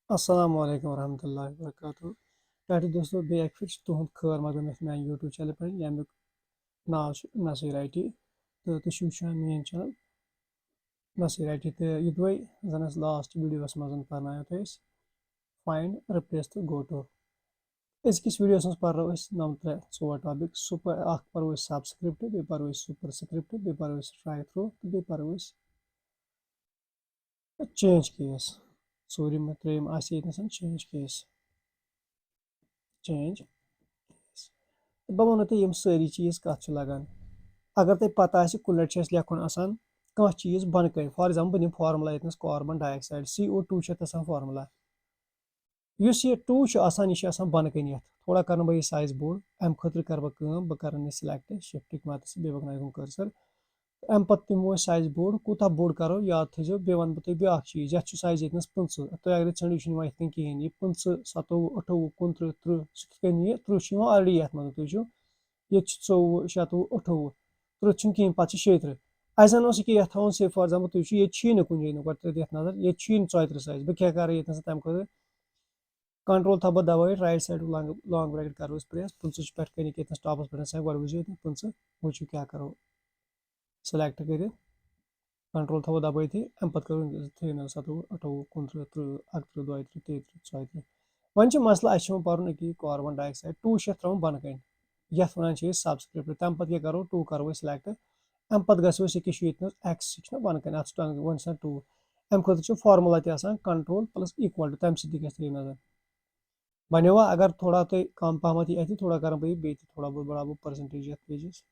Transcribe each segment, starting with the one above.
अस्सलाम वालेकुम रहमतुल्लाहि व बरकातुहू। टाटी दोस्तों बे एक फिर तुहद खैर मकदम मैं यूट्यूब चैनल पे यमुक नाव नसीर आई टी तो तुम वुचान main channel Naseer I T तो युद्वे जन लास्ट वीडियो मज पानो तो फाइंड रिप्लेस तो गो टू अजकिस वीडियो मज पो नम 3 टॉपिक सुपर पो सबस्क्रिप्ट बे पो सुपरस्क्रिप्ट बे पो स्ट्राइक थ्रू बे पो चेंज केस सूर्यम त्रेम चेंज केस चेंज बह वो तुम सारी चीज़ कत लगान अगर तुम पता कुन लट लिखुन आसान कह चीज़ बन कन फॉर एग्जाम्पल बह फार्मूला ये कार्बन डाइऑक्साइड CO2 फार्मूला इस ये 2 यह बन कन ये थोड़ा कर बह साइज बोड़ अम खुद कर बह कर सिलेक्ट शिफ्ट मत बे बन कर्सर अम पे साइज बोड़ कूता बोड़ करो याद थो बे वन तुम ब्या चीज़ ये साइज ये 25 तुम अगर षंड यह कहें यह 25 27 28 29 30 सह 30 ऑलरेडी ये तुम ये 24 27 28 30 कहें पे 36 असन ये थवन से फॉर एग्जाम्पल तुम ये कुछ गो ये नजर ये 34 साइज बह क्या कर ये तम खुद कंट्रोल थो बह दबाई राइट साइड लॉन्ग ब्रैकेट करो प्रेस 25 पे कर टॉपस पे गो वो 25 वो क्या करो सेलेक्ट कर कंट्रोल थो दबाई अम पे करो 27 28 29 30 31 32 33 34 वन मसला अ पर्न कार्बन डाइऑक्साइड 2 त्रुन बन कन ये वन सबस्क्रिप्ट तम पे करो 2 करो सिलेक्ट अम पे गो एक्स बन कन वन 2 अम खुद formula control plus equal to तम सह नजर बनो अगर थोड़ा तुम कम पहमत ये थोड़ा कर बे थोड़ा बहुत बढ़ा परसेंटेज ये पेजस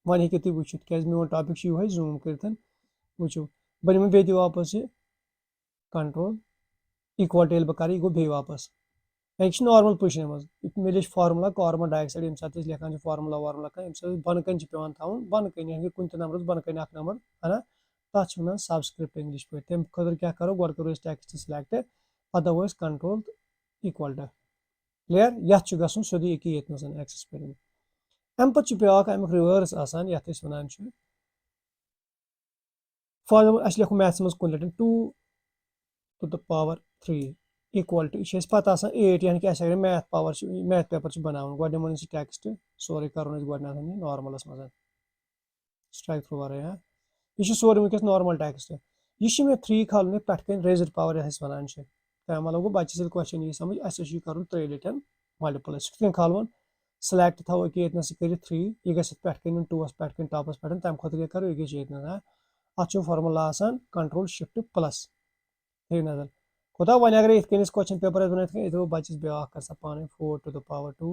वन हे तुम वो क्या मोन टॉपिक ये जूम कर वो बह निम बे वापस ये कंट्रोल इक्वल टू बह कर यह गो बे वापस यह नॉर्मल पोजिशन मज मे फार्मूला कार्बन डाइऑक्साइड ये सात लिखान फार्मूला वार्मूला कह बन कन पे थवन बन कन कुन नंबर बन कन नंबर है ना तथ वन सबस्क्रिप्ट इंग्लिश पे तम खुद क्या करो गो करो टेक्स्ट सिलेक्ट पे दबो कंट्रोल इक्वल टू क्लियर ये गसन सोदी ये एक्सेस पे अम पे ब्या अमुक रिवर्स आसान ये वन फॉर एग्जाम्पल अस लिखो मैथ्स मज कुन लटन 2 to the power 3 equal to यह पता 8 यानी कि अगर मैथ पावर मैथ पेपर बनान गो वन टेक्स्ट सोरे कर गो नॉर्मलस मज स्ट्राइक थ्रू वर यह सोरे वनकस नॉर्मल टेक्स्ट यह मे 3 खाल पे कन रेजड पावर वन तम मतलब गो बच्चस क्वेश्चन यी समझ अस कर 3 लटन मल्टीपल सह खाल सेलेक्ट थो ये कर 3 यह गि पे कन 2 पे कन टॉपस पे तम खुद क्या करो यह ये अत फार्मूला कंट्रोल शिफ्ट प्लस थे नजर खुदा वन अगर इत क्वेश्चन पेपर बन बच्चस ब्या कर पाने 4 to the power 2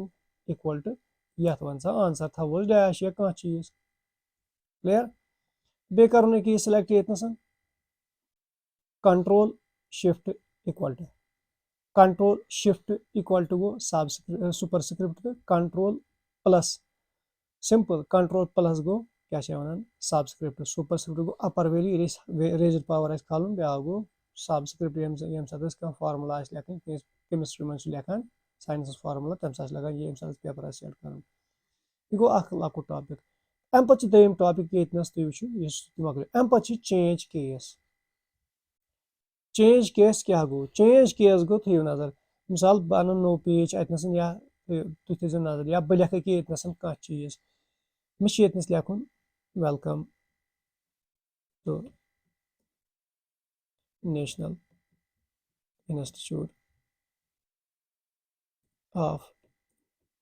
equal to ये वन आंसर थो डैश या कह चीज क्लियर बे कर यह सिलेक्ट ये control shift equal to control shift equal to गो superscript control plus simple control plus गो क्या वन सबस्क्रिप्ट सुपरस्क्रिप्ट गो अपर वैल्यू रेजड पावर खाल ब्या गो सबस्क्रिप्ट ये सात फार्मूला लेखन केमिस्ट्री में लेखान साइंस फार्मूला तम सात लगान ये पेपर सेट कर यह गो लकुट टॉपिक अम पे दोम टॉपिक ये तुम वो अम पे चेंज केस क्या गो चेंज केस गो थो नजर मिसाल बन नो पेज अतनस या तुम थो नजर या बह लिख ये कह चीज मे ये लिखुन welcome to national institute of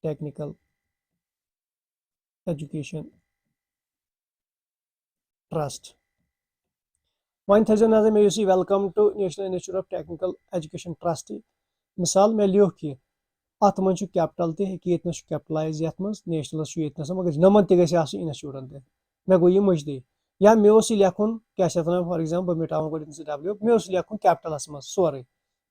technical education Trust वन थो नजर मे welcome to national institute of technical education Trust मिसाल मे लिख यह अत मन कैपिटल ये कैपिटलाइज ये नेशनल ये मगर नमन इंस्टीट्यूटन ते मे गो यह मजदी या मे लिखुन क्या फॉर एग्जाम्पल बह मिटाव गो W मे लिखुन कैपिटलस मज सोरे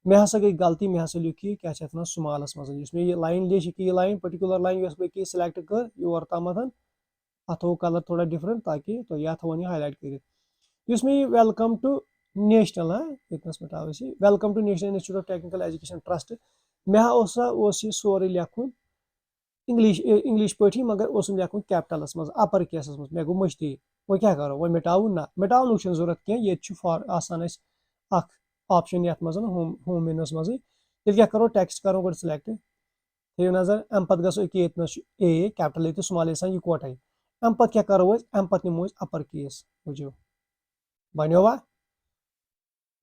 मे हसा गई गलती मे हसा लिख क्या स्मॉलस मज मे यह लाइन लिख यह लाइन पर्टिकुलर लाइन बह सिलेक्ट कर योर तम अत हो कलर थोड़ा डिफरेंट ताकि तो यह थवन यह हाईलाइट कर मे वेलकम टू नेशनल ये मिटाव welcome to national institute of technical education Trust मे यह सोरे लिखुन इंग्लिश पे मगर लिखुन कैपिटलस मज अपर केसस मज मे गो मश्ती वो क्या करो वो मिटाव ना मिटावन जरूरत कह ये ऑप्शन यथ मज होम मेनूस मज तेल क्या करो टेक्स्ट करो गो सिलेक्ट थो नजर अम पे गो ए कैपिटल ए तो स्मॉल ए इकवटे अम पे क्या करो अम पे निमो अपर केस बुझो बनो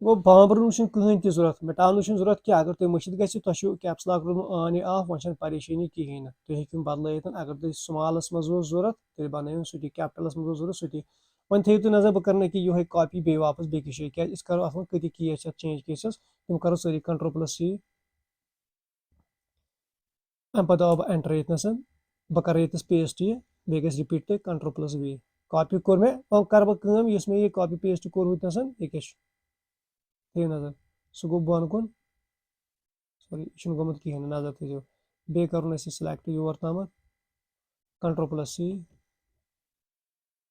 गो बांबरन कहें तह जरूरत मिटान जरूरत क्या अगर तुम मशिद गि कैप्स लॉक रोन ऑन या ऑफ वो परेशानी कहें तुम हेकू बदल अगर तुम स्मॉलस मज जरूरत तेल बनो सह कैपिटलस मज जरूरत सह वो थो तुम नजर बह कर ये कॉपी बे वापस बेकिस जाए क्या करो अत कत केस चेंज केसेस तुम करो सारी कंट्रोल+C अम पे दबा एंटर ये बह कर ये पेस्ट यह बे गि रिपीट तो कंट्रोल+V कॉपी कोर मे वो कर बह मे ये कॉपी पेस्ट कोर ये क्या थो नजर सह गो बन कुन सॉरी यह गोमुत कहें नजर थो बे कर सिलेक्ट योर तम कंट्रोल+C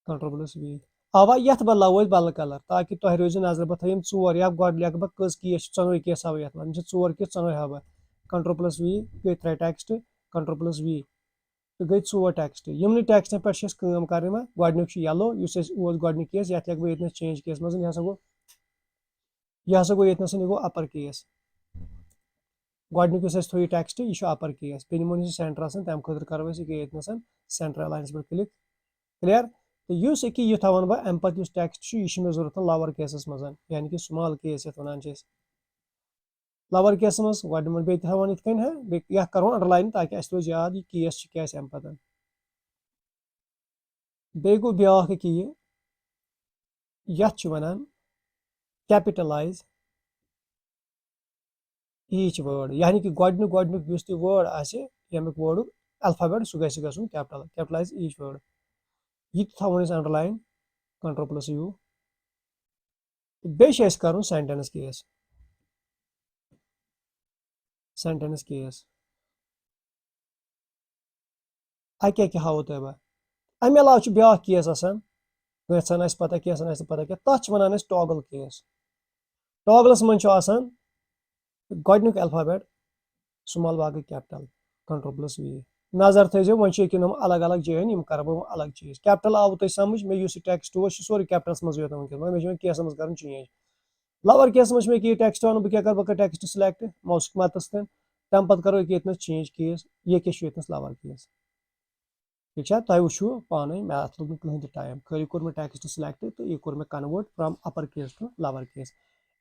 कंट्रोल+V अवा ये बह लवो बदल कलर ताकि तुम रोज नजर बह थम चोर या गो लिख बह कस केस चनवे केस हाव ये चोर केस चनवे हाव कंट्रोल+V गई 3 टेक्स्ट कंट्रोल+V तो गई 4 टेक्स्ट यमन टेक्स्टन पे कम कर गोडनुक येलो गोडनुक केस ये लिख बह ये चेंज केस मज यह गो ये गो अपर केस गोडनुक थो यह टेक्स्ट यह अपर केस पे निमो सेंटर तम खुद करो ये सेंटर अलाइंस पे क्लिक क्लियर तो इस ये वन बह अम पे टेक्स्ट यह मे जरूरत लवर केसस मज यानी कि स्मॉल केस ये वन लवर केस मज गोड बे थवन यह करो अंडरलाइन ताकि अस रोज याद यह केस क्या अम पे बे गो ब्या यह वन कैपिटलाइज ईच वर्ड यानी कि गोडनुक वर्ड आमुक वर्ड अल्फाबेट सह गि कैपिटलाइज ईच वर्ड यह थवन अंडरलाइन कंट्रोल+U बे कर सेंटेंस केस अके हाव तुह बह अमे अलाव ब्या केस कैंसन पता कैंसन पता क्या तथ वन टॉगल केस टॉगलस मज गोडनुक अल्फाबेट स्मॉल बाकी कैपिटल कंट्रोल+V नजर थो वो यम अलग अलग जान कर बह अलग चीज कैपिटल आव तुम समझ मे टेक्स्ट सोरे कैपिटल्स मज योत वह मे केस मज कर चेंज लवर केस मज मे टेक्स्ट वन बह कर टेक्स्ट सिलेक्ट माउस मतस तम पे करो ये चेंज केस ये क्या लवर केस ठीक है तुम वो पाने मे अत लोग कहें टाइम खाली कोर मे टेक्स्ट सिलेक्ट तो यह कोर मे convert from upper case to lower case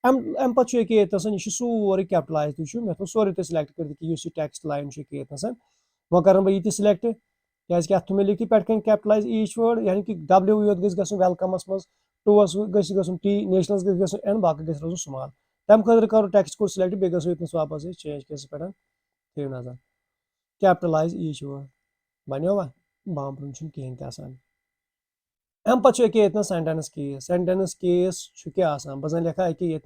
अम पे ये सोरे कैपिटलाइज मे थो सोरे सिलेक्ट कर टेक्स्ट लाइन ये वो कर बह सिलेक्ट क्या अत मे लिखी पे कैपिटलाइज ईच वर्ड यानी कि W योत गि वेलकमस मज टूस गि T नेशनल्स गि N बाकी गि रोज स्मॉल तम खुद करो टेक्स्ट कोर सिलेक्ट बे गो वापस चेंज केस पे थो नजर कैपिटलाइज ईच वर्ड बनो बांबर कहें तसान अम पे ये सेंटेंस केस क्या बह लिखा ये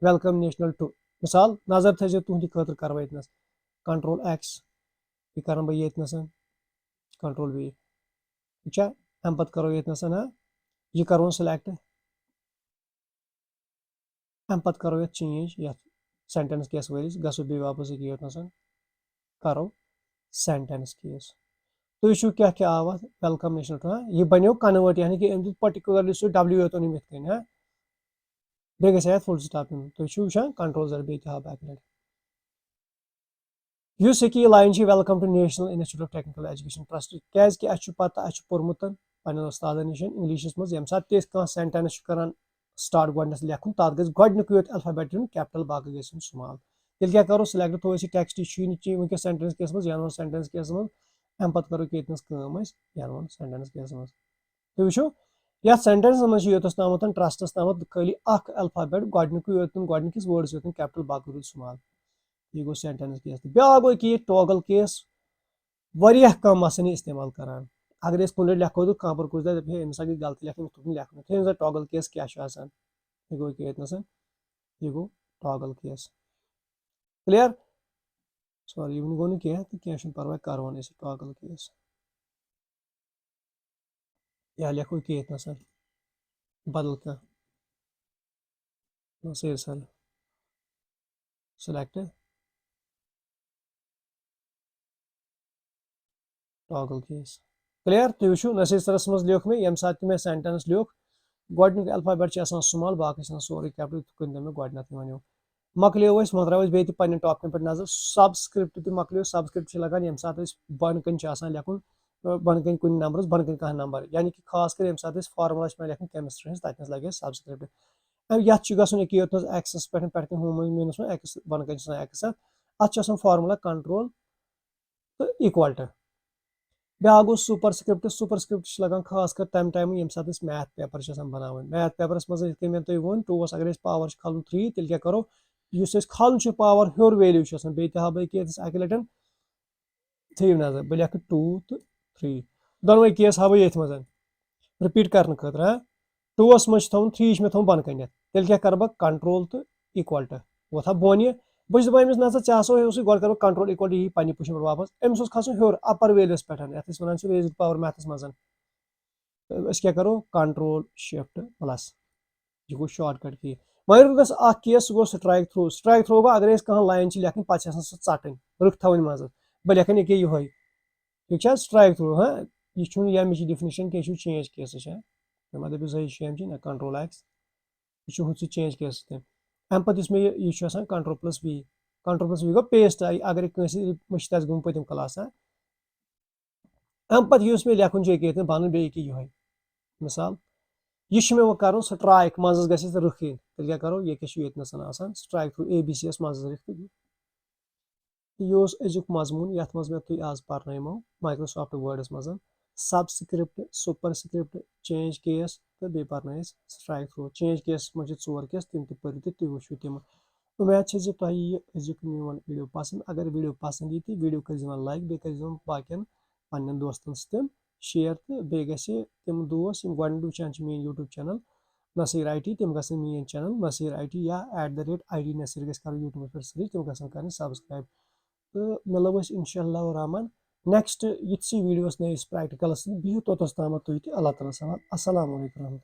वेलकम नेशनल टू मिसाल नजर थो तुहद खुद करो ये कंट्रोल+X यह कर बह ये कंट्रोल+V ठीक है अम पे करो ये यह करो सिलेक्ट अम पे करो ये चेंज ये सेंटेंस केस वलिस गो बे वापस ये करो सेंटेंस केस तो वो क्या क्या आव वेलकम नेशनल टू यह बनो कन्वर्ट यानी कि पर्टिकुलरली सह W योत ओन बे गई फुल स्टॉप तुम वो कंट्रोल Z बे बैक इस यह लाइन welcome to national institute of technical education trust क्या पता पोर्मुत पे उस्ताद नश इंग्लिश मज ये सात सेंटेंस कर स्टार्ट गोडनस लिखुन तथ गो गोडनुक योत अल्फाबेट कैपिटल बाकी गई स्मॉल तेल क्या करो सिलेक्ट थो टेक्स्ट वनकस सेंटेंस केस मज यह सेंटेंस केस मज अम पे करो ये यह सेंटेंस केस मज तुम वो ये सेंटेंस मज योतस तम ट्रस्टस तम खाली अल्फाबेट गोडनुक योत गोडनिकस वर्ड्स योत कैपिटल बाकी रूद स्मॉल यह गो सेंटेंस केस ब्या गो कि टॉगल केस वारिया कम आसान इस्तेमाल करान अगर कुन लिखो तो कह कुछ दे अम्स गई गलती लिखन लिखन टॉगल केस क्या यह गो यह गो टॉगल केस क्लियर सॉरी वन गो कह तो क्या परवाह कर वन टॉगल केस या लिखो ये बदल क्या NASEER sir select toggle case clear तुम वो NASEER सरस मज लिख मे ये सात मे सेंटेंस लिख गोडनिक अल्फाबेट छ आसान स्मॉल बाकी छ सोरे कैपिटल कुन दमे गोडनत वनियो मकलियो वस मदराव बे पन्न टॉपिक पे नजर सबस्क्रिप्ट ते मकलियो सबस्क्रिप्ट छ लगान यम साथ बन कन छ आसान लेखुन बन कन कुन नंबरस बन कन कह नंबर यानी कि खास कर यम साथ फार्मूला छ लेखुन केमिस्ट्री हस ततनस लगे सबस्क्रिप्ट अब यत छ गसन एक योतनस एक्सेस पे होम मीनस में एक्स बन कन छ एक्स अत छ फार्मूला कंट्रोल तो इक्वल टू ब्या गो सुपरस्क्रिप्ट लगान खास कर तम टाइम यम साथ मैथ पेपर बनावन मैथ पेपरस मज मे तुम वो टूस अगर पावर खालन 3 तेल क्या करो खालन पावर हर वैल्यू बे हा बे केस अक लटन थी नजर बह लेख 2 तो 3 दोनवे केस हा ये मज रिपीट करने खतर हाँ 2 मज थवन 3 मे थवन बन कन तेल क्या कर बह कंट्रोल तो इक्वल टू वो था बोन यह बस दपान ना चा गो कर कंट्रोल इक्वल टू यह पे पोजिशन पे वापस अमिस खसन हर अपर वेल्यूस पे वन रेज पावर मैथस मज क्या करो कंट्रोल शिफ्ट प्लस यह गो शॉर्टकट की मगर गस केस गो स्ट्राइक थ्रो गो अगर कह लाइन लेखन पे चटन रुख थवन मज बह लेखन ये ये ठीक स्ट्राइक थ्रो हाँ यह डिफिनेशन क्या चेंज केस मैं दपो सही ना कंट्रोल एक्स यह चेंज केस अम पे मे कंट्रोल प्लस वी गो पेस्ट अगर मशित गुम पतम क्लास अम पे मे लेखुन बन बे ये मिसाल यह मे वो कर स्ट्राइक मज गि रुख इन तेल क्या करो ये strike through A B C S मज रुख यह अजुक मजमून ये मज मे तुम आज पर्नो माइक्रोसॉफ्ट वर्डस मज सबस्क्रिप्ट सुपरस्क्रिप्ट चेंज केस तो बे पर्न स्ट्राइक थ्रू चेंज केस मज 4 केस तम तु तुम वो तम उम्मीद है तुम यह अजुक मोन वीडियो पसंद अगर वीडियो पसंद यी तो वीडियो कर लाइक बे कर बाकियन पन्न दोस्तन सतम शेयर तो बे तम दोस्त गोड वुचान मे YouTube channel Naseer I T तम गसन main channel Naseer I T या @ID नसीर गस कर यूट्यूब पे सर्च तम गसन कर सब्सक्राइब तो मिलो इंशाअल्लाह रहमान नेक्स्ट यिथसी वीडियोस नयस प्रैक्टिकल बिहु तोतस ताम तुम अल्लाह ताला अस्सलाम वालेकुम।